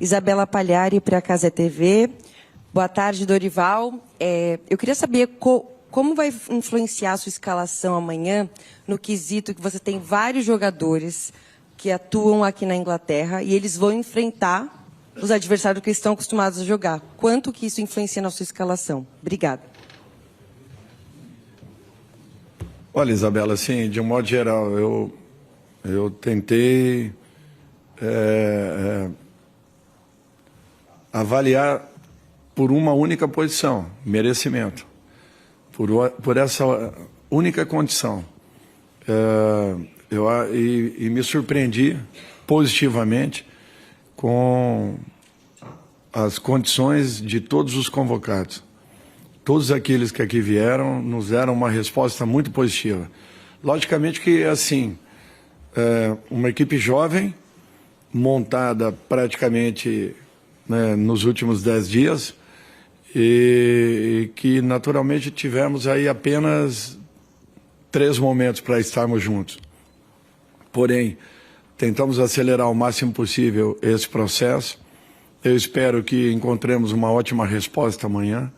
Isabela Palhari, para a Cazé TV. Boa tarde, Dorival. Eu queria saber como vai influenciar a sua escalação amanhã no quesito que você tem vários jogadores que atuam aqui na Inglaterra e eles vão enfrentar os adversários que estão acostumados a jogar. Quanto que isso influencia na sua escalação? Obrigada. Olha, Isabela, assim, de um modo geral, eu tentei avaliar por uma única posição, merecimento, por essa única condição. E me surpreendi positivamente com as condições de todos os convocados. Todos aqueles que aqui vieram nos deram uma resposta muito positiva. Logicamente que, assim, uma equipe jovem, montada praticamente, né, nos últimos 10 dias, e que naturalmente tivemos aí apenas 3 momentos para estarmos juntos. Porém, tentamos acelerar o máximo possível esse processo. Eu espero que encontremos uma ótima resposta amanhã.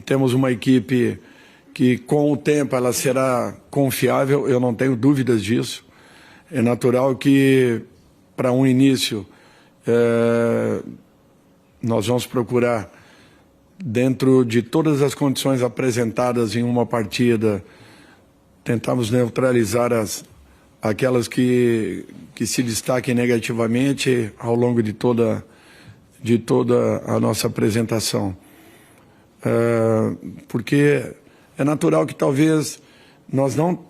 Temos uma equipe que, com o tempo, ela será confiável, eu não tenho dúvidas disso. É natural que, para um início, nós vamos procurar, dentro de todas as condições apresentadas em uma partida, tentarmos neutralizar aquelas que se destaquem negativamente ao longo de toda a nossa apresentação. Porque é natural que talvez nós não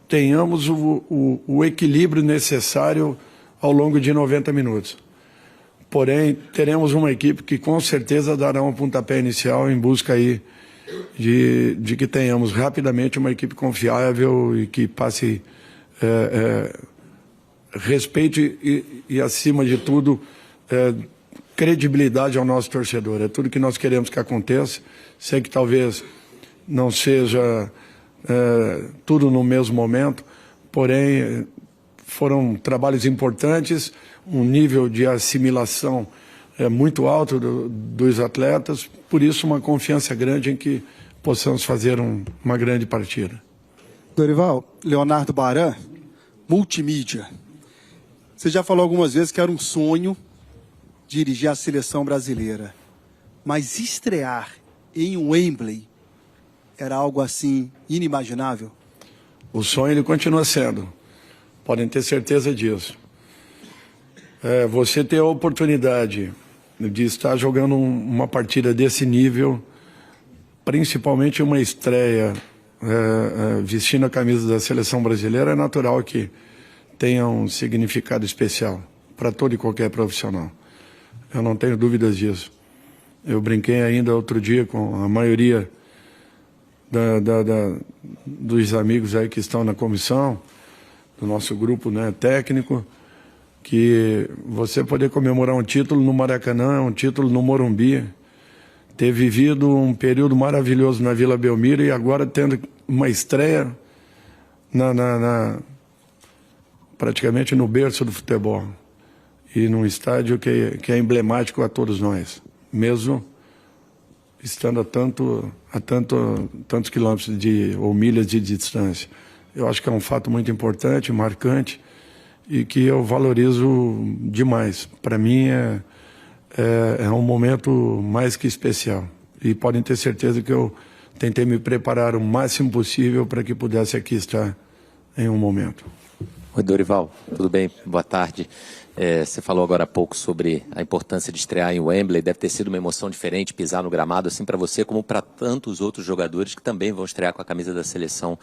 tenhamos o equilíbrio necessário ao longo de 90 minutos. Porém, teremos uma equipe que com certeza dará um pontapé inicial em busca aí de que tenhamos rapidamente uma equipe confiável e que passe respeito e, acima de tudo, credibilidade ao nosso torcedor. É tudo que nós queremos que aconteça. Sei que talvez não seja tudo no mesmo momento, porém foram trabalhos importantes, um nível de assimilação muito alto dos atletas, por isso uma confiança grande em que possamos fazer uma grande partida. Dorival, Leonardo Baran, multimídia. Você já falou algumas vezes que era um sonho dirigir a seleção brasileira, mas estrear em Wembley era algo assim inimaginável? O sonho ele continua sendo, podem ter certeza disso. Você ter a oportunidade de estar jogando uma partida desse nível, principalmente uma estreia vestindo a camisa da seleção brasileira, é natural que tenha um significado especial para todo e qualquer profissional. Eu não tenho dúvidas disso. Eu brinquei ainda outro dia com a maioria dos amigos aí que estão na comissão, do nosso grupo, né, técnico, que você poder comemorar um título no Maracanã, um título no Morumbi, ter vivido um período maravilhoso na Vila Belmiro e agora tendo uma estreia praticamente no berço do futebol e num estádio que é emblemático a todos nós, mesmo estando a tantos quilômetros ou milhas de distância. Eu acho que é um fato muito importante, marcante, e que eu valorizo demais. Para mim é um momento mais que especial. E podem ter certeza que eu tentei me preparar o máximo possível para que pudesse aqui estar em um momento. Oi, Dorival, tudo bem? Boa tarde. Você falou agora há pouco sobre a importância de estrear em Wembley. Deve ter sido uma emoção diferente pisar no gramado, assim para você, como para tantos outros jogadores que também vão estrear com a camisa da seleção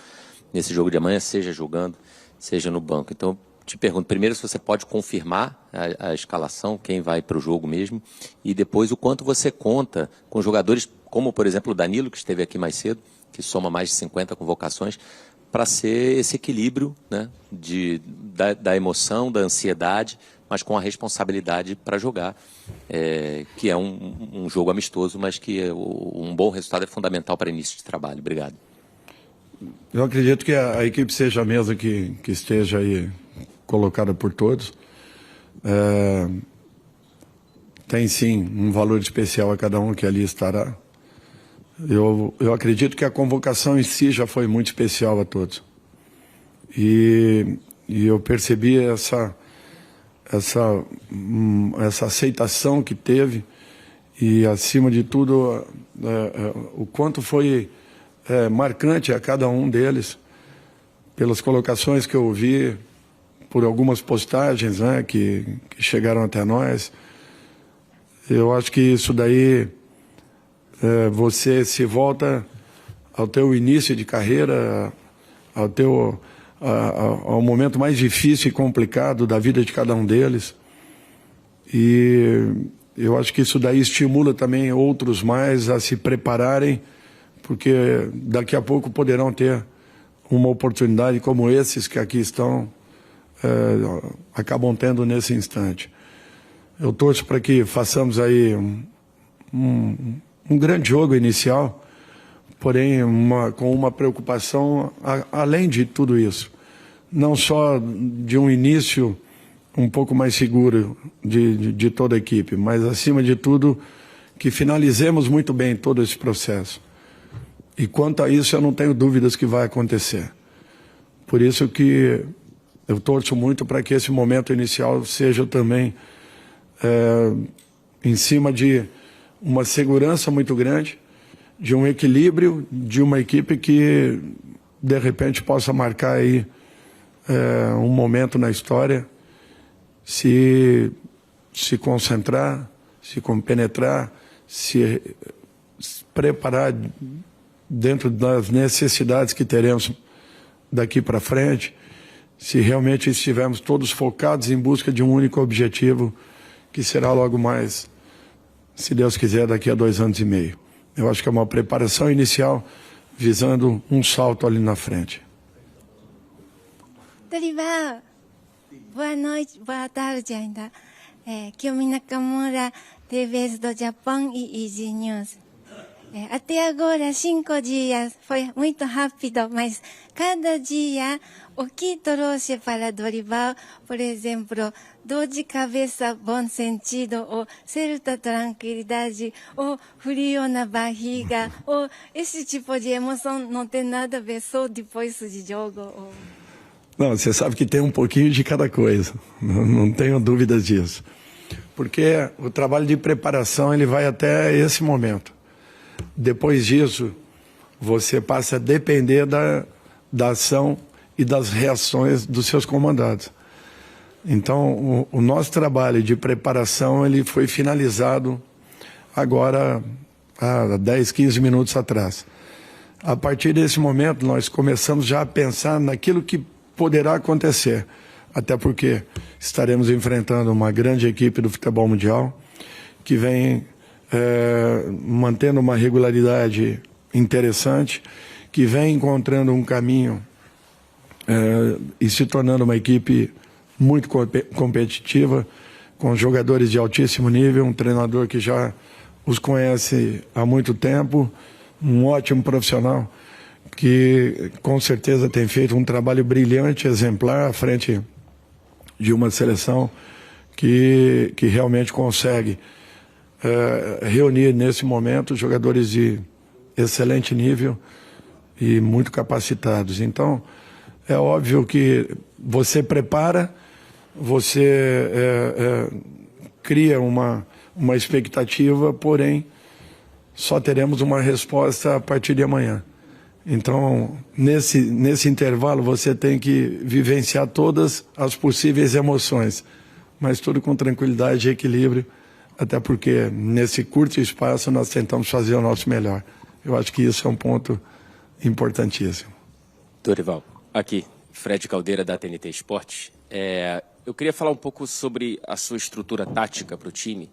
nesse jogo de amanhã, seja jogando, seja no banco. Então, te pergunto primeiro se você pode confirmar a escalação, quem vai para o jogo mesmo, e depois o quanto você conta com jogadores como, por exemplo, o Danilo, que esteve aqui mais cedo, que soma mais de 50 convocações, para ser esse equilíbrio, né, da emoção, da ansiedade, mas com a responsabilidade para jogar, que é um jogo amistoso, mas que um bom resultado é fundamental para início de trabalho. Obrigado. Eu acredito que a equipe seja a mesma que esteja aí colocada por todos. tem sim um valor especial a cada um que ali estará. Eu acredito que a convocação em si já foi muito especial a todos. E eu percebi essa aceitação que teve e, acima de tudo, o quanto foi marcante a cada um deles, pelas colocações que eu ouvi, por algumas postagens, né, que chegaram até nós. Eu acho que isso daí, você se volta ao teu início de carreira, ao momento mais difícil e complicado da vida de cada um deles. E eu acho que isso daí estimula também outros mais a se prepararem, porque daqui a pouco poderão ter uma oportunidade como esses que aqui estão, acabam tendo nesse instante. Eu torço para que façamos aí um grande jogo inicial, porém com uma preocupação além de tudo isso. Não só de um início um pouco mais seguro de toda a equipe, mas, acima de tudo, que finalizemos muito bem todo esse processo. E quanto a isso, eu não tenho dúvidas que vai acontecer. Por isso que eu torço muito para que esse momento inicial seja também em cima de uma segurança muito grande, de um equilíbrio, de uma equipe que, de repente, possa marcar aí um momento na história, se concentrar, se compenetrar, se preparar dentro das necessidades que teremos daqui para frente, se realmente estivermos todos focados em busca de um único objetivo, que será logo mais, se Deus quiser, daqui a 2 anos e meio. Eu acho que é uma preparação inicial visando um salto ali na frente. Dorival, boa noite, boa tarde ainda. Kiyomi Nakamura, TVS do Japão e Easy News. Até agora, 5 dias, foi muito rápido, mas cada dia o que trouxe para Dorival, por exemplo, dor de cabeça, bom sentido, ou certa tranquilidade, ou frio na barriga, ou esse tipo de emoção não tem nada a ver só depois de jogo. Ou... Não, você sabe que tem um pouquinho de cada coisa, não tenho dúvidas disso. Porque o trabalho de preparação ele vai até esse momento. Depois disso, você passa a depender da ação e das reações dos seus comandados. Então, o nosso trabalho de preparação ele foi finalizado agora há 10, 15 minutos atrás. A partir desse momento, nós começamos já a pensar naquilo que poderá acontecer, até porque estaremos enfrentando uma grande equipe do futebol mundial que vem mantendo uma regularidade interessante, que vem encontrando um caminho e se tornando uma equipe muito competitiva, com jogadores de altíssimo nível, um treinador que já os conhece há muito tempo, um ótimo profissional que com certeza tem feito um trabalho brilhante, exemplar, à frente de uma seleção que realmente consegue reunir nesse momento jogadores de excelente nível e muito capacitados. Então, é óbvio que você prepara, você cria uma expectativa, porém, só teremos uma resposta a partir de amanhã. Então, nesse intervalo, você tem que vivenciar todas as possíveis emoções, mas tudo com tranquilidade e equilíbrio, até porque nesse curto espaço nós tentamos fazer o nosso melhor. Eu acho que isso é um ponto importantíssimo. Dorival, aqui, Fred Caldeira da TNT Esportes. Eu queria falar um pouco sobre a sua estrutura tática para o time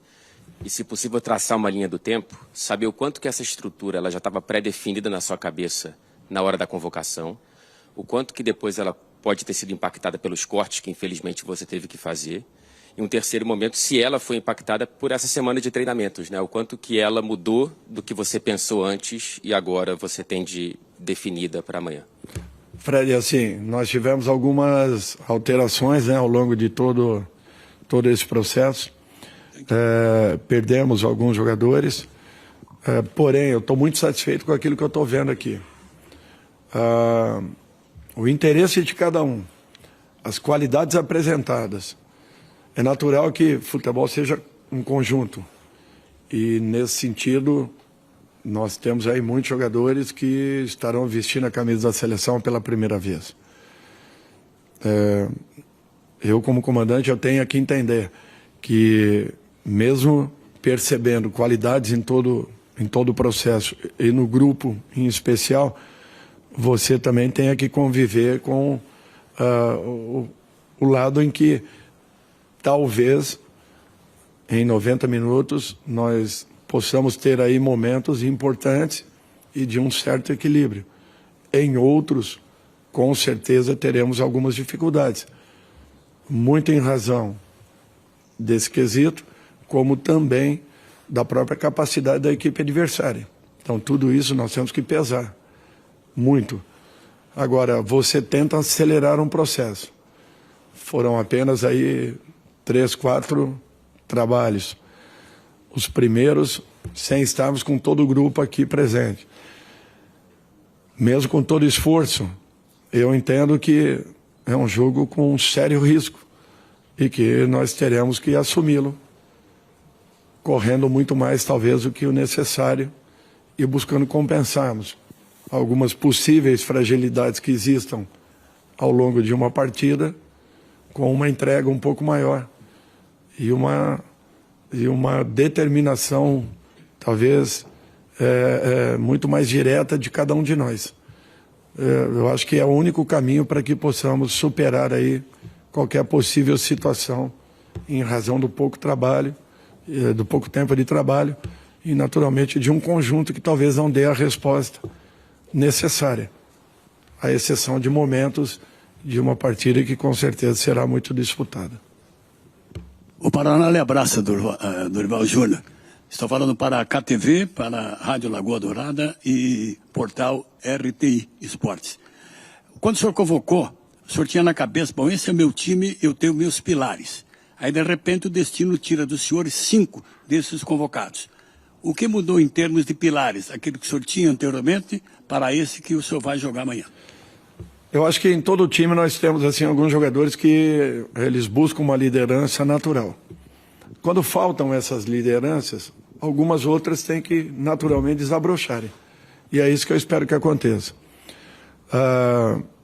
e, se possível, traçar uma linha do tempo, saber o quanto que essa estrutura ela já estava pré-definida na sua cabeça na hora da convocação, o quanto que depois ela pode ter sido impactada pelos cortes que, infelizmente, você teve que fazer. E um terceiro momento, se ela foi impactada por essa semana de treinamentos, né? O quanto que ela mudou do que você pensou antes e agora você tem de definida para amanhã. Fred, assim, nós tivemos algumas alterações, né, ao longo de todo esse processo. Perdemos alguns jogadores, porém eu estou muito satisfeito com aquilo que eu estou vendo aqui. O interesse de cada um, as qualidades apresentadas. É natural que futebol seja um conjunto. E, nesse sentido, nós temos aí muitos jogadores que estarão vestindo a camisa da seleção pela primeira vez. Eu, como comandante, eu tenho que entender que, mesmo percebendo qualidades em todo o processo, e no grupo em especial, você também tem que conviver com o lado em que, talvez, em 90 minutos, nós possamos ter aí momentos importantes e de um certo equilíbrio. Em outros, com certeza, teremos algumas dificuldades. Muito em razão desse quesito, como também da própria capacidade da equipe adversária. Então, tudo isso nós temos que pesar muito. Agora, você tenta acelerar um processo. Foram apenas aí 3, 4 trabalhos. Os primeiros, sem estarmos com todo o grupo aqui presente. Mesmo com todo esforço, eu entendo que é um jogo com um sério risco e que nós teremos que assumi-lo, correndo muito mais, talvez, do que o necessário e buscando compensarmos algumas possíveis fragilidades que existam ao longo de uma partida com uma entrega um pouco maior e uma determinação, talvez, muito mais direta de cada um de nós. Eu acho que é o único caminho para que possamos superar aí qualquer possível situação em razão do pouco trabalho, do pouco tempo de trabalho e, naturalmente, de um conjunto que talvez não dê a resposta necessária, à exceção de momentos de uma partida que com certeza será muito disputada. O Paraná lhe abraça, Dorival Júnior. Estou falando para a KTV, para a Rádio Lagoa Dourada e portal RTI Esportes. Quando o senhor convocou, o senhor tinha na cabeça, bom, esse é meu time, eu tenho meus pilares. Aí, de repente, o destino tira dos senhores 5 desses convocados. O que mudou em termos de pilares? Aquilo que o senhor tinha anteriormente para esse que o senhor vai jogar amanhã? Eu acho que em todo o time nós temos assim, alguns jogadores que eles buscam uma liderança natural. Quando faltam essas lideranças, algumas outras têm que naturalmente desabrocharem. E é isso que eu espero que aconteça.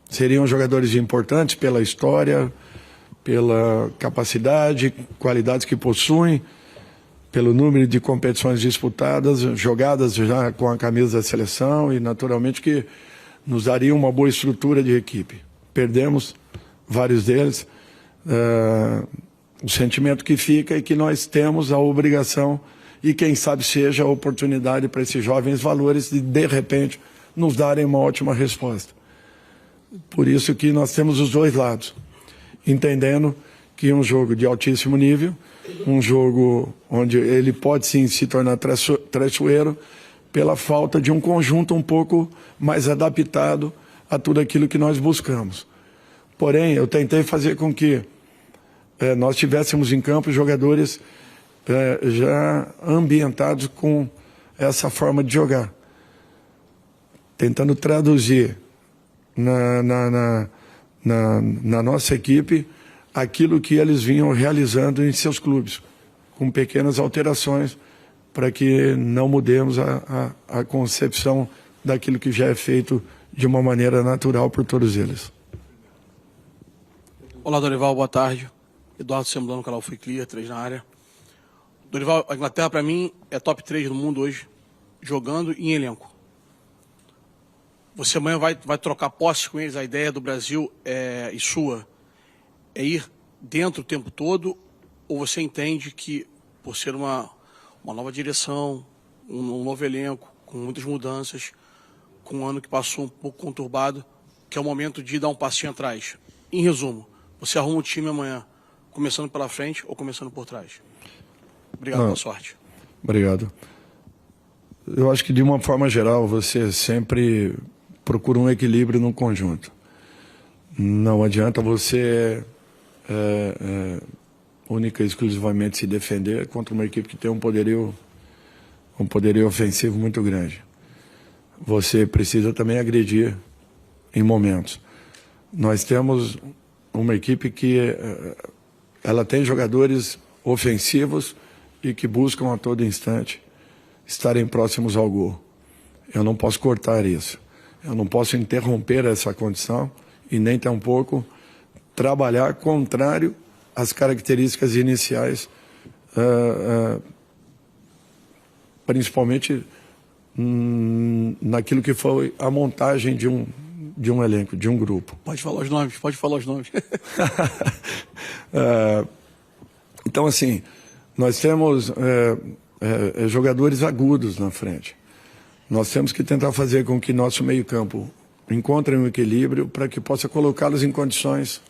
Seriam jogadores importantes pela história, pela capacidade, qualidades que possuem, pelo número de competições disputadas, jogadas já com a camisa da seleção e naturalmente que nos daria uma boa estrutura de equipe. Perdemos vários deles. O sentimento que fica é que nós temos a obrigação e quem sabe seja a oportunidade para esses jovens valores de repente, nos darem uma ótima resposta. Por isso que nós temos os dois lados, entendendo que um jogo de altíssimo nível, um jogo onde ele pode sim se tornar traiçoeiro pela falta de um conjunto um pouco mais adaptado a tudo aquilo que nós buscamos. Porém, eu tentei fazer com que nós tivéssemos em campo jogadores já ambientados com essa forma de jogar, tentando traduzir na nossa equipe aquilo que eles vinham realizando em seus clubes, com pequenas alterações, para que não mudemos a concepção daquilo que já é feito de uma maneira natural por todos eles. Olá, Dorival, boa tarde. Eduardo Semblano, canal Free Clear, 3 na área. Dorival, a Inglaterra, para mim, é top 3 no mundo hoje, jogando em elenco. Você amanhã vai trocar posse com eles, a ideia do Brasil e sua é ir dentro o tempo todo, ou você entende que, por ser uma nova direção, um novo elenco, com muitas mudanças, com um ano que passou um pouco conturbado, que é o momento de dar um passinho atrás? Em resumo, você arruma o time amanhã, começando pela frente ou começando por trás? Obrigado pela sorte. Obrigado. Eu acho que, de uma forma geral, você sempre procura um equilíbrio no conjunto. Não adianta você única e exclusivamente se defender contra uma equipe que tem um poderio ofensivo muito grande. Você precisa também agredir em momentos. Nós temos uma equipe que ela tem jogadores ofensivos e que buscam a todo instante estarem próximos ao gol. Eu não posso cortar isso. Eu não posso interromper essa condição e nem tampouco trabalhar contrário às características iniciais, principalmente naquilo que foi a montagem de um elenco, de um grupo. Pode falar os nomes, pode falar os nomes. Então, assim, nós temos jogadores agudos na frente. Nós temos que tentar fazer com que nosso meio-campo encontre um equilíbrio para que possa colocá-los em condições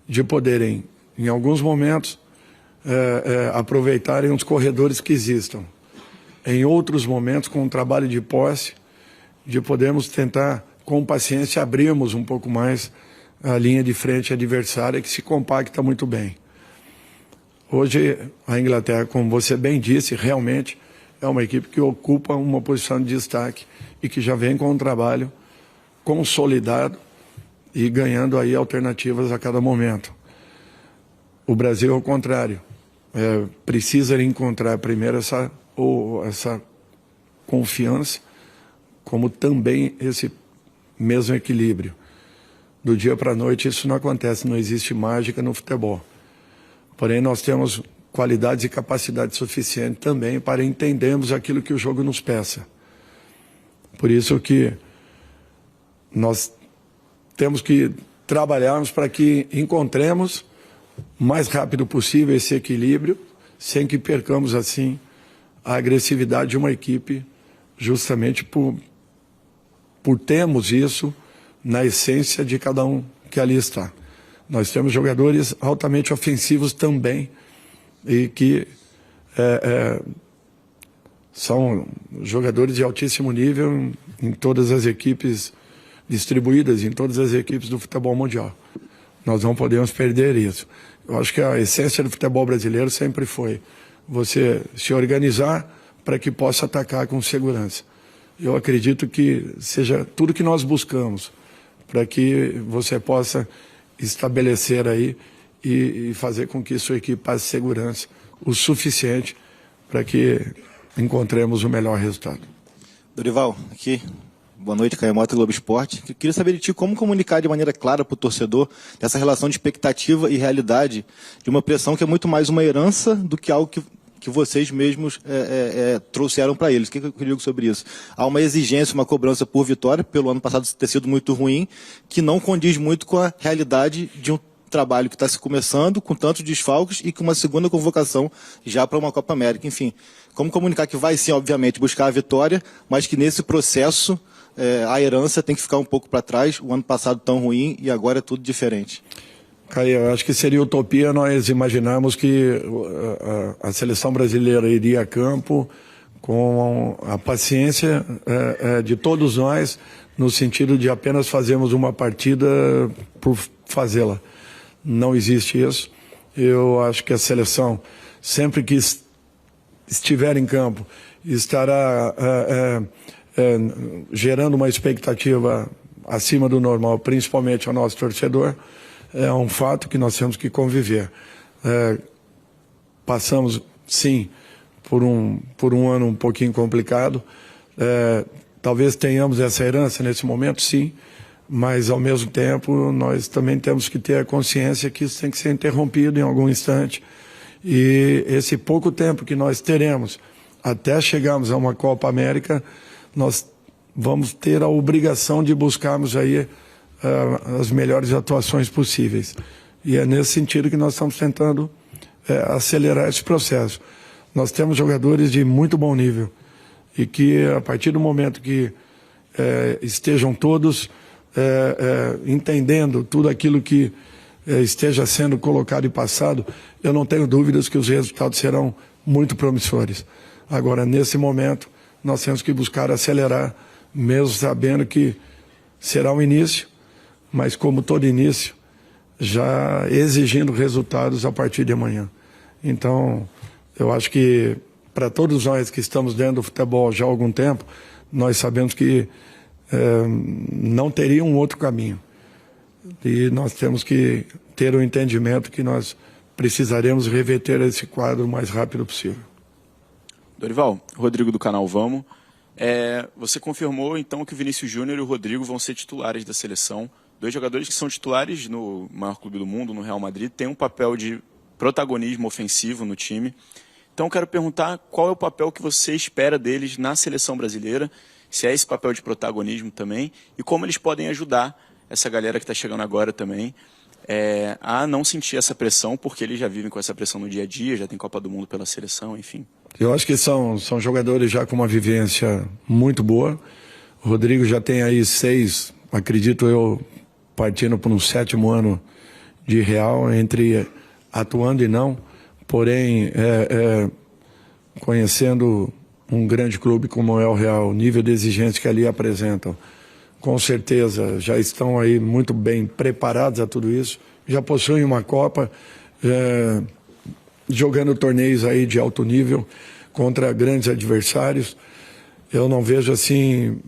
de poderem, em alguns momentos, aproveitarem os corredores que existam. Em outros momentos, com um trabalho de posse, de podermos tentar, com paciência, abrirmos um pouco mais a linha de frente adversária, que se compacta muito bem. Hoje, a Inglaterra, como você bem disse, realmente é uma equipe que ocupa uma posição de destaque e que já vem com um trabalho consolidado e ganhando aí alternativas a cada momento. O Brasil, ao contrário, precisa encontrar primeiro essa confiança, como também esse mesmo equilíbrio. Do dia para a noite isso não acontece, não existe mágica no futebol. Porém, nós temos qualidades e capacidade suficiente também para entendermos aquilo que o jogo nos peça. Por isso que nós temos que trabalharmos para que encontremos o mais rápido possível esse equilíbrio, sem que percamos assim a agressividade de uma equipe, justamente por termos isso na essência de cada um que ali está. Nós temos jogadores altamente ofensivos também e que são jogadores de altíssimo nível em todas as equipes distribuídas, em todas as equipes do futebol mundial. Nós não podemos perder isso. Eu acho que a essência do futebol brasileiro sempre foi você se organizar para que possa atacar com segurança. Eu acredito que seja tudo que nós buscamos para que você possa estabelecer aí e fazer com que sua equipe passe segurança o suficiente para que encontremos o melhor resultado. Dorival, aqui. Boa noite, Caio Mota, Globo Esporte. Eu queria saber de ti como comunicar de maneira clara para o torcedor dessa relação de expectativa e realidade de uma pressão que é muito mais uma herança do que algo que vocês mesmos trouxeram para eles. O que eu digo sobre isso? Há uma exigência, uma cobrança por vitória, pelo ano passado ter sido muito ruim, que não condiz muito com a realidade de um trabalho que está se começando, com tantos desfalques e com uma segunda convocação já para uma Copa América. Enfim, como comunicar que vai sim, obviamente, buscar a vitória, mas que nesse processo a herança tem que ficar um pouco para trás, o ano passado tão ruim e agora é tudo diferente. Caio, eu acho que seria utopia nós imaginarmos que a seleção brasileira iria a campo com a paciência de todos nós, no sentido de apenas fazermos uma partida por fazê-la. Não existe isso. Eu acho que a seleção, sempre que estiver em campo, estará gerando uma expectativa acima do normal, principalmente ao nosso torcedor. É um fato que nós temos que conviver. Passamos, sim, por um ano um pouquinho complicado. Talvez tenhamos essa herança nesse momento, sim, mas, ao mesmo tempo, nós também temos que ter a consciência que isso tem que ser interrompido em algum instante. E esse pouco tempo que nós teremos até chegarmos a uma Copa América, nós vamos ter a obrigação de buscarmos aí as melhores atuações possíveis. E é nesse sentido que nós estamos tentando acelerar esse processo. Nós temos jogadores de muito bom nível e que, a partir do momento que estejam todos entendendo tudo aquilo que esteja sendo colocado e passado, eu não tenho dúvidas que os resultados serão muito promissores. Agora, nesse momento, nós temos que buscar acelerar, mesmo sabendo que será um início, mas como todo início, já exigindo resultados a partir de amanhã. Então, eu acho que para todos nós que estamos dentro do futebol já há algum tempo, nós sabemos que não teria um outro caminho. E nós temos que ter o entendimento que nós precisaremos reverter esse quadro o mais rápido possível. Dorival, Rodrigo do canal Vamos. Você confirmou então que o Vinícius Júnior e o Rodrigo vão ser titulares da seleção. 2 jogadores que são titulares no maior clube do mundo, no Real Madrid, têm um papel de protagonismo ofensivo no time. Então quero perguntar qual é o papel que você espera deles na seleção brasileira, se é esse papel de protagonismo também, e como eles podem ajudar essa galera que está chegando agora também a não sentir essa pressão, porque eles já vivem com essa pressão no dia a dia, já tem Copa do Mundo pela seleção, enfim. Eu acho que são jogadores já com uma vivência muito boa. O Rodrigo já tem aí 6, acredito eu, partindo por um 7º ano de Real, entre atuando e não, porém conhecendo um grande clube como é o Real, o nível de exigência que ali apresentam, com certeza já estão aí muito bem preparados a tudo isso, já possuem uma Copa, jogando torneios aí de alto nível contra grandes adversários. Eu não vejo assim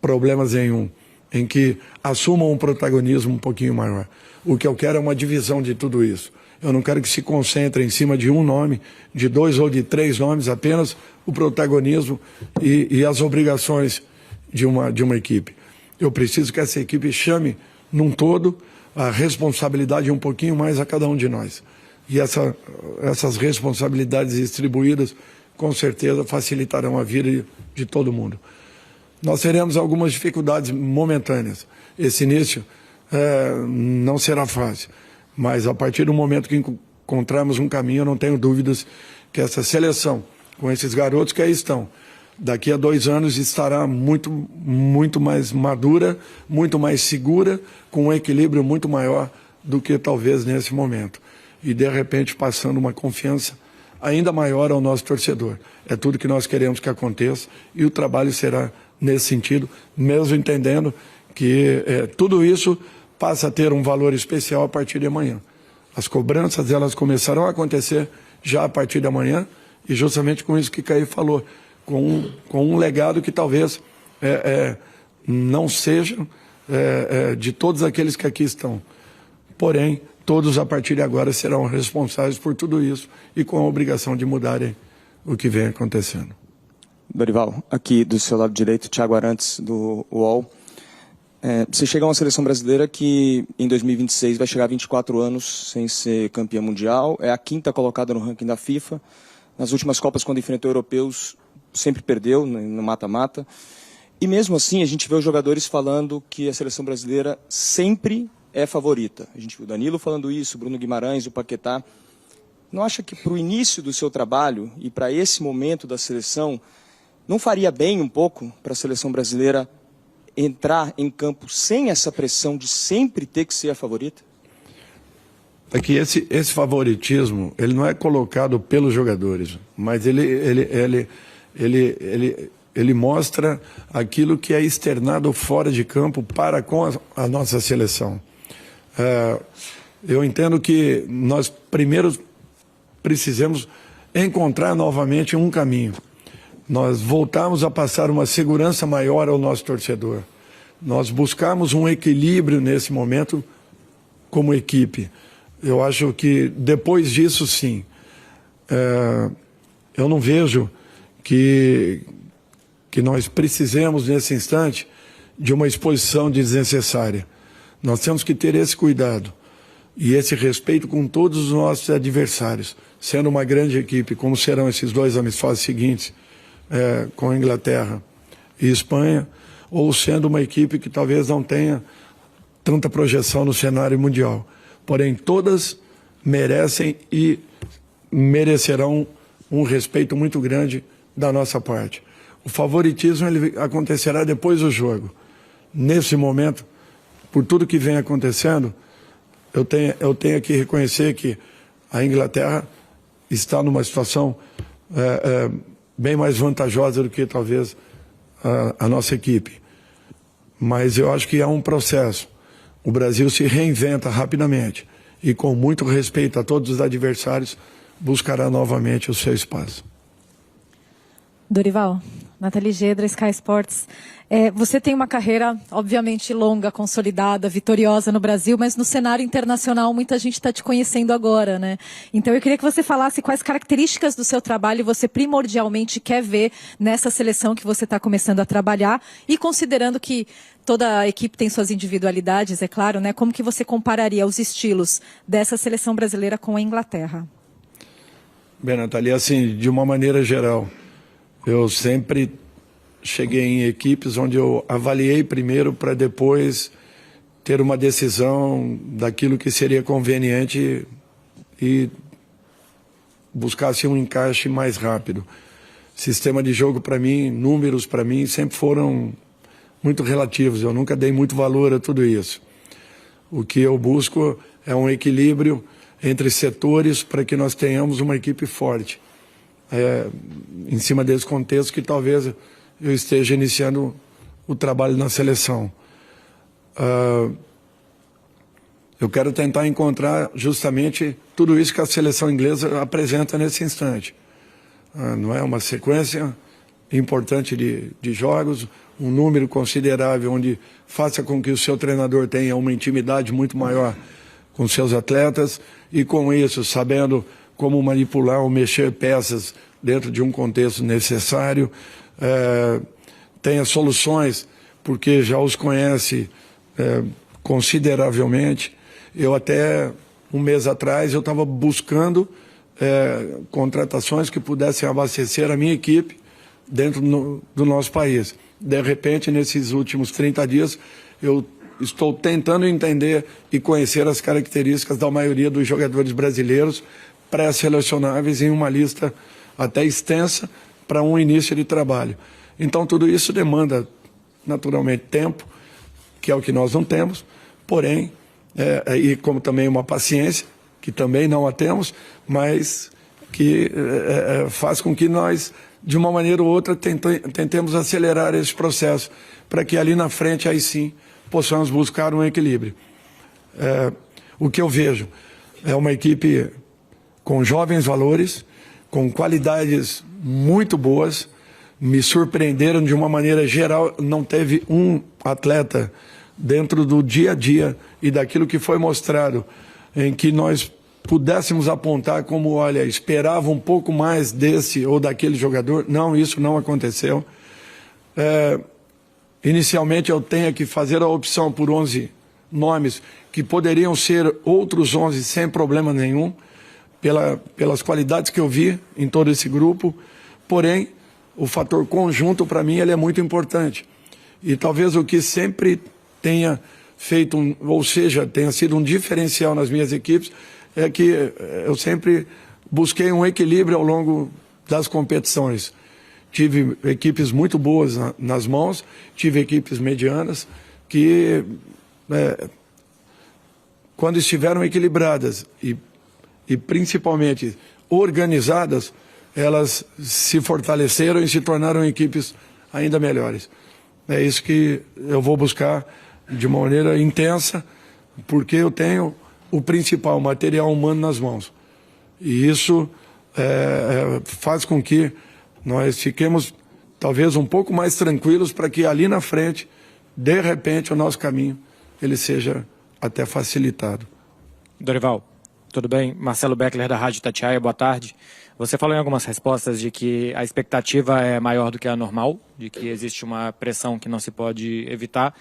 problemas nenhum em que assumam um protagonismo um pouquinho maior. O que eu quero é uma divisão de tudo isso. Eu não quero que se concentre em cima de um nome, de 2 ou de 3 nomes, apenas o protagonismo e as obrigações de uma equipe. Eu preciso que essa equipe chame num todo a responsabilidade um pouquinho mais a cada um de nós. E essas responsabilidades distribuídas, com certeza, facilitarão a vida de todo mundo. Nós teremos algumas dificuldades momentâneas. Esse início não será fácil, mas a partir do momento que encontrarmos um caminho, eu não tenho dúvidas que essa seleção, com esses garotos que aí estão, daqui a 2 anos estará muito mais madura, muito mais segura, com um equilíbrio muito maior do que talvez nesse momento. E de repente passando uma confiança ainda maior ao nosso torcedor. É tudo que nós queremos que aconteça e o trabalho será nesse sentido, mesmo entendendo que tudo isso passa a ter um valor especial a partir de amanhã. As cobranças elas começarão a acontecer já a partir de amanhã e justamente com isso que Caí falou, com um legado que talvez não seja de todos aqueles que aqui estão. Porém, todos a partir de agora serão responsáveis por tudo isso e com a obrigação de mudarem o que vem acontecendo. Dorival, aqui do seu lado direito, Thiago Arantes, do UOL. Você chega a uma seleção brasileira que em 2026 vai chegar a 24 anos sem ser campeã mundial, é a 5ª colocada no ranking da FIFA. Nas últimas Copas, quando enfrentou europeus, sempre perdeu no mata-mata. E mesmo assim, a gente vê os jogadores falando que a seleção brasileira sempre é favorita. A gente viu o Danilo falando isso, o Bruno Guimarães, o Paquetá. Não acha que para o início do seu trabalho e para esse momento da seleção, não faria bem um pouco para a seleção brasileira entrar em campo sem essa pressão de sempre ter que ser a favorita? É que esse favoritismo, ele não é colocado pelos jogadores, mas ele mostra aquilo que é externado fora de campo para com a nossa seleção. Eu entendo que nós primeiro precisamos encontrar novamente um caminho. Nós voltamos a passar uma segurança maior ao nosso torcedor. Nós buscamos um equilíbrio nesse momento como equipe. Eu acho que depois disso, sim, eu não vejo que nós precisemos, nesse instante, de uma exposição desnecessária. Nós temos que ter esse cuidado e esse respeito com todos os nossos adversários, sendo uma grande equipe, como serão esses 2 amistosos seguintes, com a Inglaterra e Espanha, ou sendo uma equipe que talvez não tenha tanta projeção no cenário mundial. Porém, todas merecem e merecerão um respeito muito grande da nossa parte. O favoritismo ele acontecerá depois do jogo. Nesse momento, por tudo que vem acontecendo, eu tenho que reconhecer que a Inglaterra está numa situação bem mais vantajosa do que talvez a nossa equipe. Mas eu acho que é um processo. O Brasil se reinventa rapidamente e com muito respeito a todos os adversários, buscará novamente o seu espaço. Dorival, Nathalie Gedra, Sky Sports. Você tem uma carreira, obviamente, longa, consolidada, vitoriosa no Brasil, mas no cenário internacional muita gente está te conhecendo agora, né? Então eu queria que você falasse quais características do seu trabalho você primordialmente quer ver nessa seleção que você está começando a trabalhar e considerando que toda a equipe tem suas individualidades, é claro, né? Como que você compararia os estilos dessa seleção brasileira com a Inglaterra? Bem, Nathalie, assim, de uma maneira geral, eu sempre cheguei em equipes onde eu avaliei primeiro para depois ter uma decisão daquilo que seria conveniente e buscasse um encaixe mais rápido. Sistema de jogo para mim, números para mim sempre foram muito relativos, eu nunca dei muito valor a tudo isso. O que eu busco é um equilíbrio entre setores para que nós tenhamos uma equipe forte. Em cima desse contexto que talvez eu esteja iniciando o trabalho na seleção. Eu quero tentar encontrar justamente tudo isso que a seleção inglesa apresenta nesse instante. Não é uma sequência importante de jogos, um número considerável onde faça com que o seu treinador tenha uma intimidade muito maior com seus atletas e com isso, sabendo como manipular ou mexer peças dentro de um contexto necessário, tenha soluções, porque já os conhece consideravelmente. Eu até um mês atrás eu estava buscando contratações que pudessem abastecer a minha equipe dentro do nosso país. De repente, nesses últimos 30 dias, eu estou tentando entender e conhecer as características da maioria dos jogadores brasileiros pré-selecionáveis em uma lista até extensa para um início de trabalho. Então, tudo isso demanda, naturalmente, tempo, que é o que nós não temos, porém, e como também uma paciência, que também não a temos, mas que faz com que nós, de uma maneira ou outra, tentemos acelerar esse processo, para que ali na frente, aí sim, possamos buscar um equilíbrio. O que eu vejo é uma equipe com jovens valores, com qualidades muito boas, me surpreenderam de uma maneira geral, não teve um atleta dentro do dia a dia e daquilo que foi mostrado, em que nós pudéssemos apontar como, olha, esperava um pouco mais desse ou daquele jogador. Não, isso não aconteceu. Inicialmente eu tenho que fazer a opção por 11 nomes que poderiam ser outros 11 sem problema nenhum, pelas qualidades que eu vi em todo esse grupo, porém, o fator conjunto, para mim, ele é muito importante. E talvez o que sempre tenha feito, ou seja, tenha sido um diferencial nas minhas equipes, é que eu sempre busquei um equilíbrio ao longo das competições. Tive equipes muito boas nas mãos, tive equipes medianas que, quando estiveram equilibradas e principalmente organizadas, elas se fortaleceram e se tornaram equipes ainda melhores. É isso que eu vou buscar de uma maneira intensa, porque eu tenho o principal material humano nas mãos. E isso faz com que nós fiquemos talvez um pouco mais tranquilos para que ali na frente, de repente, o nosso caminho ele seja até facilitado. Dorival, tudo bem? Marcelo Beckler, da Rádio Itatiaia, boa tarde. Você falou em algumas respostas de que a expectativa é maior do que a normal, de que existe uma pressão que não se pode evitar,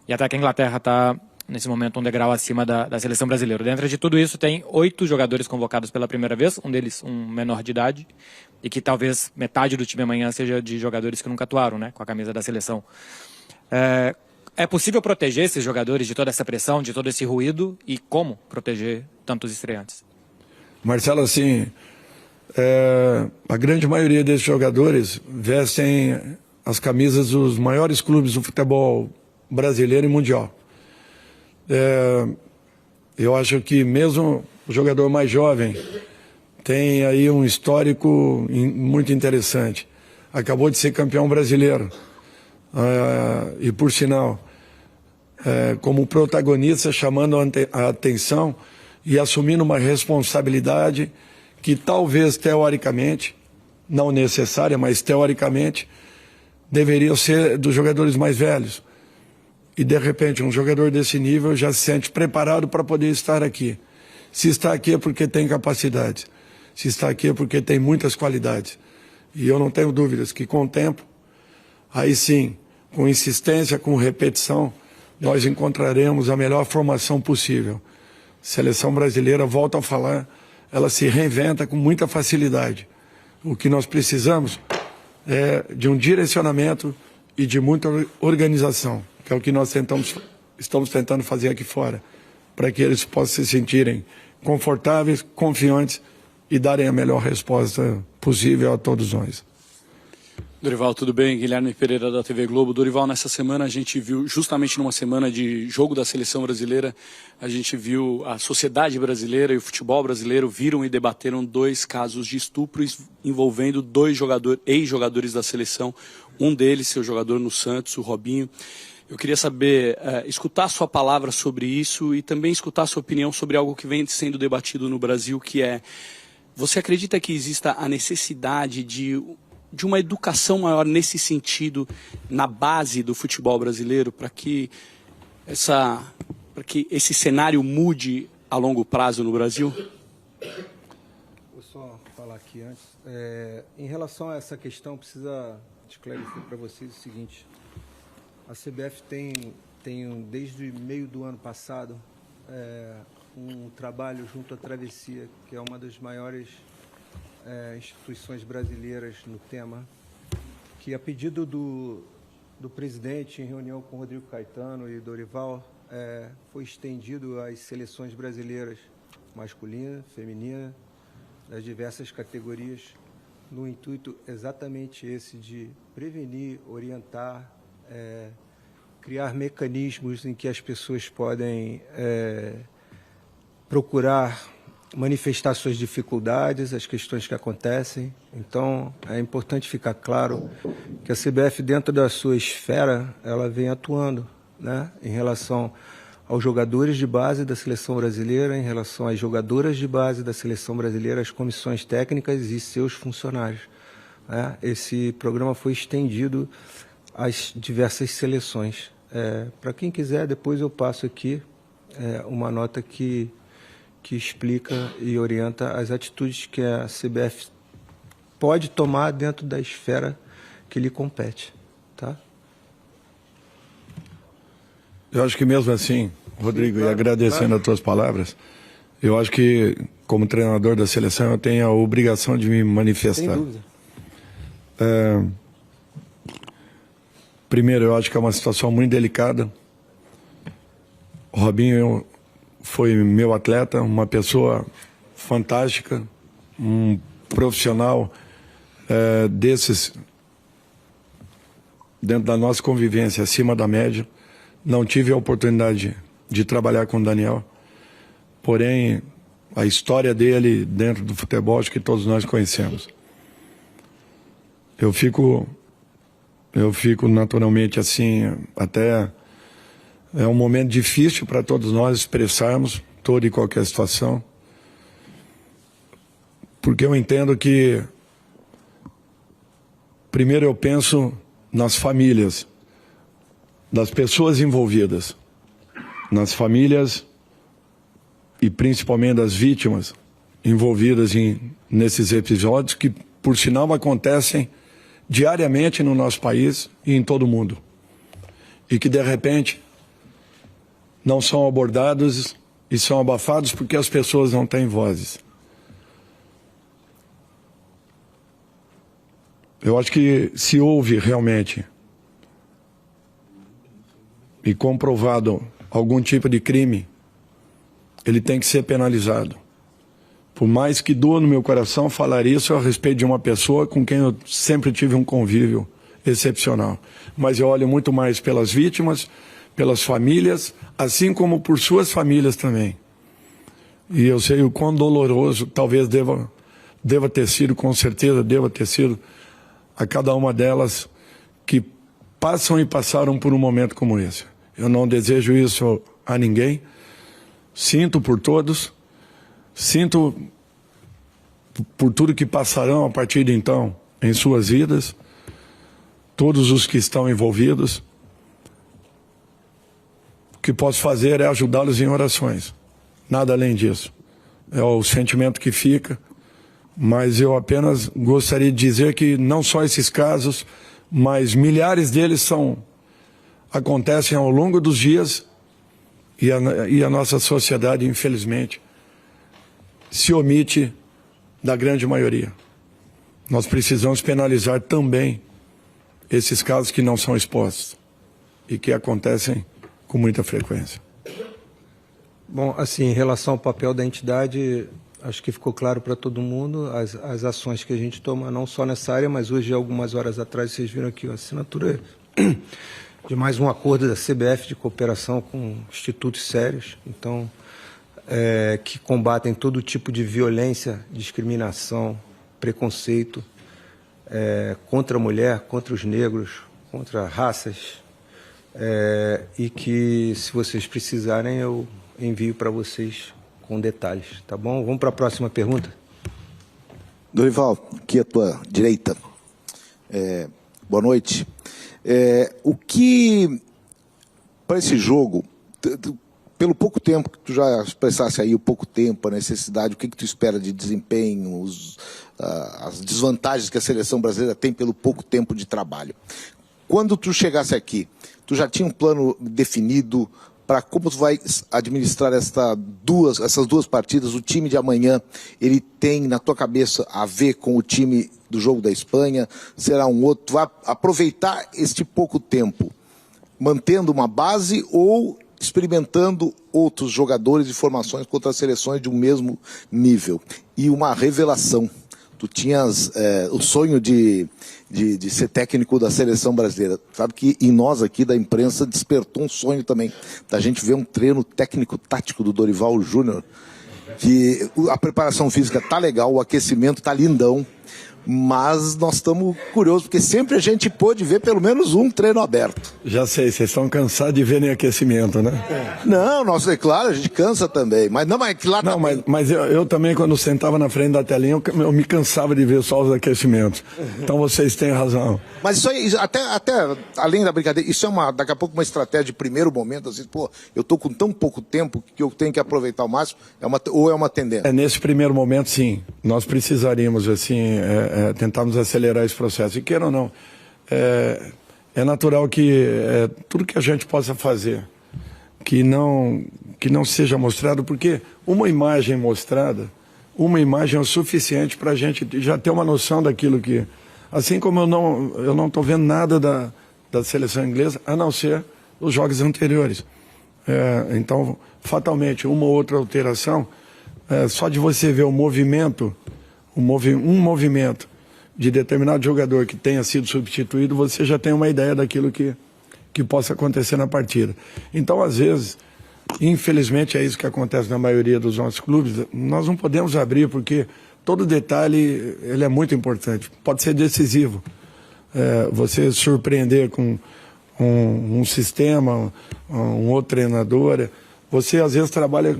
e até que a Inglaterra está, nesse momento, um degrau acima da seleção brasileira. Dentro de tudo isso, tem 8 jogadores convocados pela primeira vez, um deles um menor de idade, e que talvez metade do time amanhã seja de jogadores que nunca atuaram, né, com a camisa da seleção. É possível proteger esses jogadores de toda essa pressão, de todo esse ruído, e como proteger tantos estreantes? Marcelo, assim, a grande maioria desses jogadores vestem as camisas dos maiores clubes do futebol brasileiro e mundial. Eu acho que mesmo o jogador mais jovem tem aí um histórico muito interessante. Acabou de ser campeão brasileiro. E por sinal, como protagonista, chamando a atenção e assumindo uma responsabilidade que talvez teoricamente, não necessária, mas teoricamente, deveriam ser dos jogadores mais velhos. E, de repente, um jogador desse nível já se sente preparado para poder estar aqui. Se está aqui é porque tem capacidade. Se está aqui é porque tem muitas qualidades. E eu não tenho dúvidas que, com o tempo, aí sim, com insistência, com repetição, nós encontraremos a melhor formação possível. Seleção brasileira, volto a falar, ela se reinventa com muita facilidade. O que nós precisamos é de um direcionamento e de muita organização, que é o que nós estamos tentando fazer aqui fora, para que eles possam se sentirem confortáveis, confiantes e darem a melhor resposta possível a todos nós. Dorival, tudo bem? Guilherme Pereira da TV Globo. Dorival, nessa semana a gente viu, justamente numa semana de jogo da seleção brasileira, a gente viu a sociedade brasileira e o futebol brasileiro viram e debateram 2 casos de estupro envolvendo 2 ex-jogadores da seleção. Um deles, seu jogador no Santos, o Robinho. Eu queria saber, escutar a sua palavra sobre isso e também escutar a sua opinião sobre algo que vem sendo debatido no Brasil, que é, você acredita que exista a necessidade de uma educação maior nesse sentido na base do futebol brasileiro para que esse cenário mude a longo prazo no Brasil? Vou só falar aqui antes. Em relação a essa questão, precisa esclarecer para vocês o seguinte. A CBF tem desde o meio do ano passado, um trabalho junto à Travessia, que é uma das maiores instituições brasileiras no tema, que a pedido do presidente, em reunião com Rodrigo Caetano e Dorival, foi estendido às seleções brasileiras masculina, feminina, das diversas categorias, no intuito exatamente esse de prevenir, orientar, criar mecanismos em que as pessoas podem procurar manifestar suas dificuldades, as questões que acontecem. Então, é importante ficar claro que a CBF, dentro da sua esfera, ela vem atuando, né, em relação aos jogadores de base da seleção brasileira, em relação às jogadoras de base da seleção brasileira, às comissões técnicas e seus funcionários. Né? Esse programa foi estendido às diversas seleções. Para quem quiser, depois eu passo aqui uma nota que explica e orienta as atitudes que a CBF pode tomar dentro da esfera que lhe compete. Tá? Eu acho que mesmo assim, Rodrigo, e agradecendo as tuas palavras, eu acho que, como treinador da seleção, eu tenho a obrigação de me manifestar. Sem dúvida. Primeiro, eu acho que é uma situação muito delicada. O Robinho foi meu atleta, uma pessoa fantástica, um profissional desses, dentro da nossa convivência, acima da média. Não tive a oportunidade de trabalhar com o Daniel, porém, a história dele dentro do futebol, acho que todos nós conhecemos. Eu fico naturalmente assim, até é um momento difícil para todos nós expressarmos toda e qualquer situação, porque eu entendo que, primeiro eu penso nas famílias, das pessoas envolvidas, nas famílias e principalmente das vítimas envolvidas nesses episódios que, por sinal, acontecem diariamente no nosso país e em todo o mundo. E que, de repente, não são abordados e são abafados porque as pessoas não têm vozes. Eu acho que se houve realmente e comprovado algum tipo de crime, ele tem que ser penalizado. Por mais que doa no meu coração falar isso a respeito de uma pessoa com quem eu sempre tive um convívio excepcional. Mas eu olho muito mais pelas vítimas, pelas famílias, assim como por suas famílias também. E eu sei o quão doloroso talvez deva ter sido, com certeza deva ter sido, a cada uma delas que passam e passaram por um momento como esse. Eu não desejo isso a ninguém. Sinto por todos. Sinto por tudo que passarão a partir de então em suas vidas, todos os que estão envolvidos. O que posso fazer é ajudá-los em orações, nada além disso. É o sentimento que fica, mas eu apenas gostaria de dizer que não só esses casos, mas milhares deles acontecem ao longo dos dias e a nossa sociedade, infelizmente, se omite da grande maioria. Nós precisamos penalizar também esses casos que não são expostos e que acontecem com muita frequência. Bom, assim, em relação ao papel da entidade, acho que ficou claro para todo mundo as ações que a gente toma, não só nessa área, mas hoje, algumas horas atrás, vocês viram aqui a assinatura de mais um acordo da CBF de cooperação com institutos sérios, então, que combatem todo tipo de violência, discriminação, preconceito contra a mulher, contra os negros, contra raças, e que, se vocês precisarem, eu envio para vocês com detalhes, tá bom? Vamos para a próxima pergunta. Dorival, aqui à tua direita. Boa noite. O que, para esse jogo, pelo pouco tempo que tu já expressasse aí, o pouco tempo, a necessidade, o que tu espera de desempenho, as desvantagens que a seleção brasileira tem pelo pouco tempo de trabalho. Quando tu chegasse aqui, tu já tinha um plano definido para como tu vai administrar essas duas partidas? O time de amanhã, ele tem na tua cabeça a ver com o time do jogo da Espanha? Será um outro? Tu vai aproveitar este pouco tempo mantendo uma base ou experimentando outros jogadores e formações contra as seleções de um mesmo nível? E uma revelação. Tu tinhas o sonho de ser técnico da seleção brasileira. Sabe que em nós aqui da imprensa despertou um sonho também, da gente ver um treino técnico-tático do Dorival Júnior, que a preparação física tá legal, o aquecimento tá lindão, mas nós estamos curiosos, porque sempre a gente pôde ver pelo menos um treino aberto. Já sei, vocês estão cansados de ver nem aquecimento, né? Não, nossa, é claro, a gente cansa também, mas não, mas que lá não, mas eu também, quando sentava na frente da telinha, eu me cansava de ver só os aquecimentos. Então vocês têm razão. Mas isso aí, até além da brincadeira, isso é daqui a pouco uma estratégia de primeiro momento, assim, pô, eu tô com tão pouco tempo que eu tenho que aproveitar ao máximo, ou é uma tendência? Nesse primeiro momento, sim. Nós precisaríamos, assim, tentarmos acelerar esse processo. E queira ou não, é natural que tudo que a gente possa fazer que não seja mostrado, porque uma imagem mostrada, uma imagem é o suficiente para a gente já ter uma noção daquilo que... Assim como eu não estou vendo nada da seleção inglesa, a não ser os jogos anteriores. Então, fatalmente, uma ou outra alteração, só de você ver o movimento, um movimento de determinado jogador que tenha sido substituído, você já tem uma ideia daquilo que possa acontecer na partida. Então, às vezes, infelizmente, é isso que acontece na maioria dos nossos clubes, nós não podemos abrir, porque todo detalhe ele é muito importante, pode ser decisivo. Você surpreender com um sistema, um outro treinador, você às vezes trabalha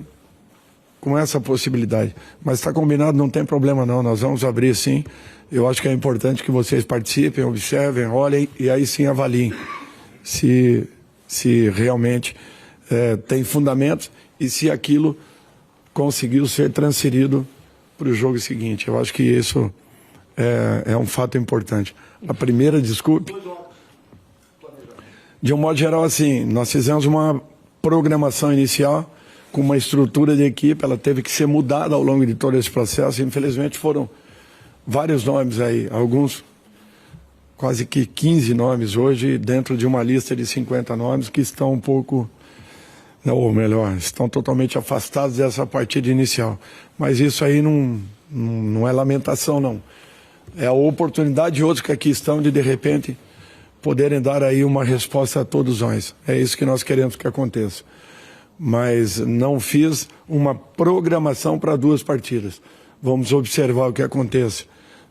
com essa possibilidade. Mas está combinado, não tem problema não, nós vamos abrir sim. Eu acho que é importante que vocês participem, observem, olhem e aí sim avaliem se realmente tem fundamentos e se aquilo conseguiu ser transferido para o jogo seguinte. Eu acho que isso é um fato importante. A primeira, desculpe, de um modo geral, assim, nós fizemos uma programação inicial com uma estrutura de equipe, ela teve que ser mudada ao longo de todo esse processo. Infelizmente foram vários nomes aí, alguns, quase que 15 nomes hoje, dentro de uma lista de 50 nomes que estão um pouco, ou melhor, estão totalmente afastados dessa partida inicial. Mas isso aí não é lamentação, não. É a oportunidade de outros que aqui estão de repente, poderem dar aí uma resposta a todos nós. É isso que nós queremos que aconteça. Mas não fiz uma programação para duas partidas. Vamos observar o que acontece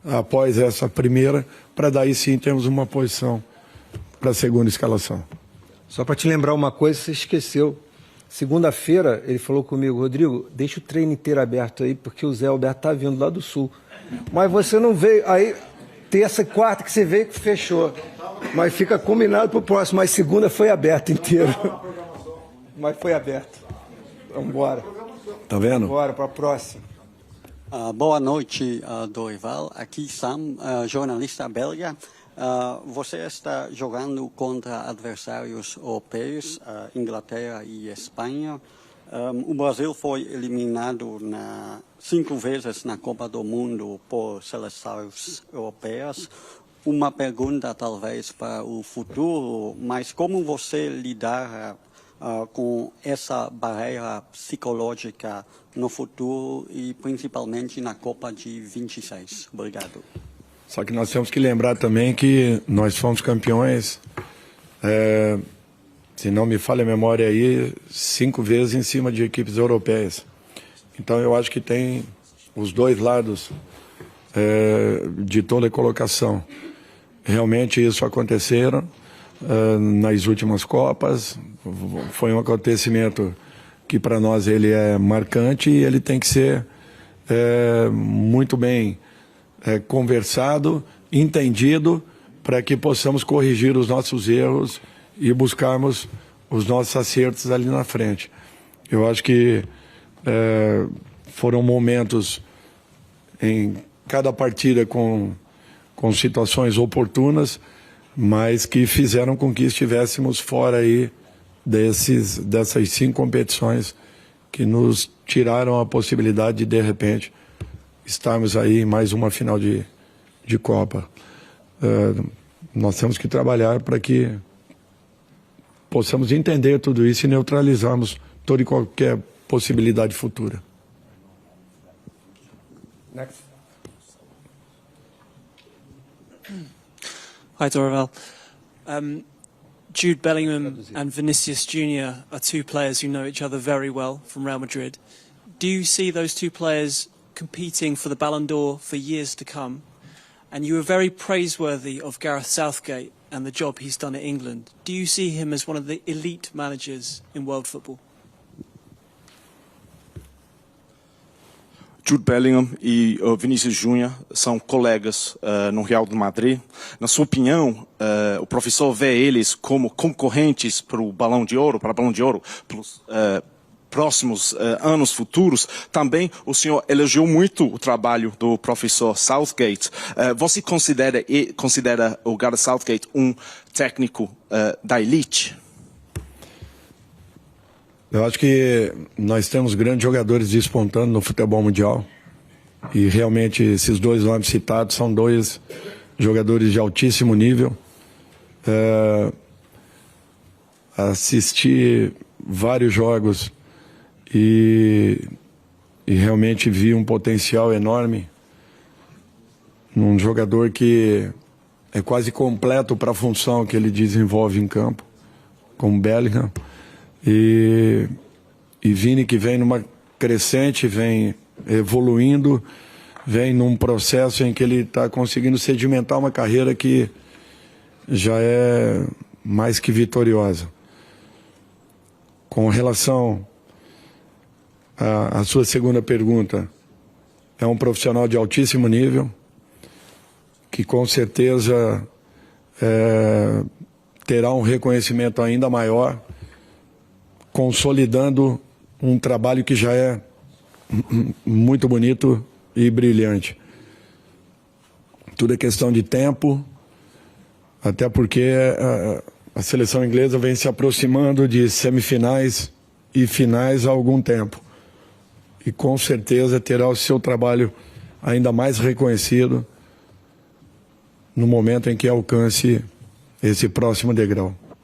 após essa primeira, para daí sim termos uma posição para a segunda escalação. Só para te lembrar uma coisa, você esqueceu. Segunda-feira ele falou comigo, Rodrigo, deixa o treino inteiro aberto aí, porque o Zé Alberto está vindo lá do Sul. Mas você não veio, aí terça e quarta que você veio que fechou. Mas fica combinado pro próximo, mas segunda foi aberto inteiro. Mas foi aberto. Vamos embora. Tá vendo? Bora para a próxima. Boa noite, Dorival. Aqui Sam, jornalista belga. Você está jogando contra adversários europeus, Inglaterra e Espanha. O Brasil foi eliminado 5 vezes na Copa do Mundo por seleções europeias. Uma pergunta talvez para o futuro, mas como você lidar com essa barreira psicológica no futuro e principalmente na Copa de 26? Obrigado. Só que nós temos que lembrar também que nós fomos campeões, se não me falha a memória aí, 5 vezes em cima de equipes europeias. Então eu acho que tem os dois lados de toda a colocação. Realmente isso aconteceram nas últimas Copas. Foi um acontecimento que para nós ele é marcante e ele tem que ser muito bem conversado, entendido, para que possamos corrigir os nossos erros e buscarmos os nossos acertos ali na frente. Eu acho que foram momentos em cada partida com situações oportunas, mas que fizeram com que estivéssemos fora aí dessas 5 competições que nos tiraram a possibilidade de repente, estarmos aí em mais uma final de Copa. Nós temos que trabalhar para que possamos entender tudo isso e neutralizarmos toda e qualquer possibilidade futura. Next. Hi, Dorival. Jude Bellingham and Vinicius Junior are 2 players who know each other very well from Real Madrid. Do you see those 2 players competing for the Ballon d'Or for years to come? And you were very praiseworthy of Gareth Southgate and the job he's done at England. Do you see him as one of the elite managers in world football? Jude Bellingham e Vinícius Júnior são colegas no Real de Madrid. Na sua opinião, o professor vê eles como concorrentes para o Balão de Ouro, para o Balão de Ouro, pelos próximos anos futuros? Também o senhor elogiou muito o trabalho do professor Southgate. Você considera o Gareth Southgate um técnico da elite? Eu acho que nós temos grandes jogadores despontando no futebol mundial e realmente esses 2 nomes citados são 2 jogadores de altíssimo nível. Assisti vários jogos e realmente vi um potencial enorme num jogador que é quase completo para a função que ele desenvolve em campo, como Bellingham. E Vini, que vem numa crescente, vem evoluindo, vem num processo em que ele está conseguindo sedimentar uma carreira que já é mais que vitoriosa. Com relação à sua segunda pergunta, é um profissional de altíssimo nível, que com certeza terá um reconhecimento ainda maior, consolidando um trabalho que já é muito bonito e brilhante. Tudo é questão de tempo, até porque a seleção inglesa vem se aproximando de semifinais e finais há algum tempo. E com certeza terá o seu trabalho ainda mais reconhecido no momento em que alcance esse próximo degrau.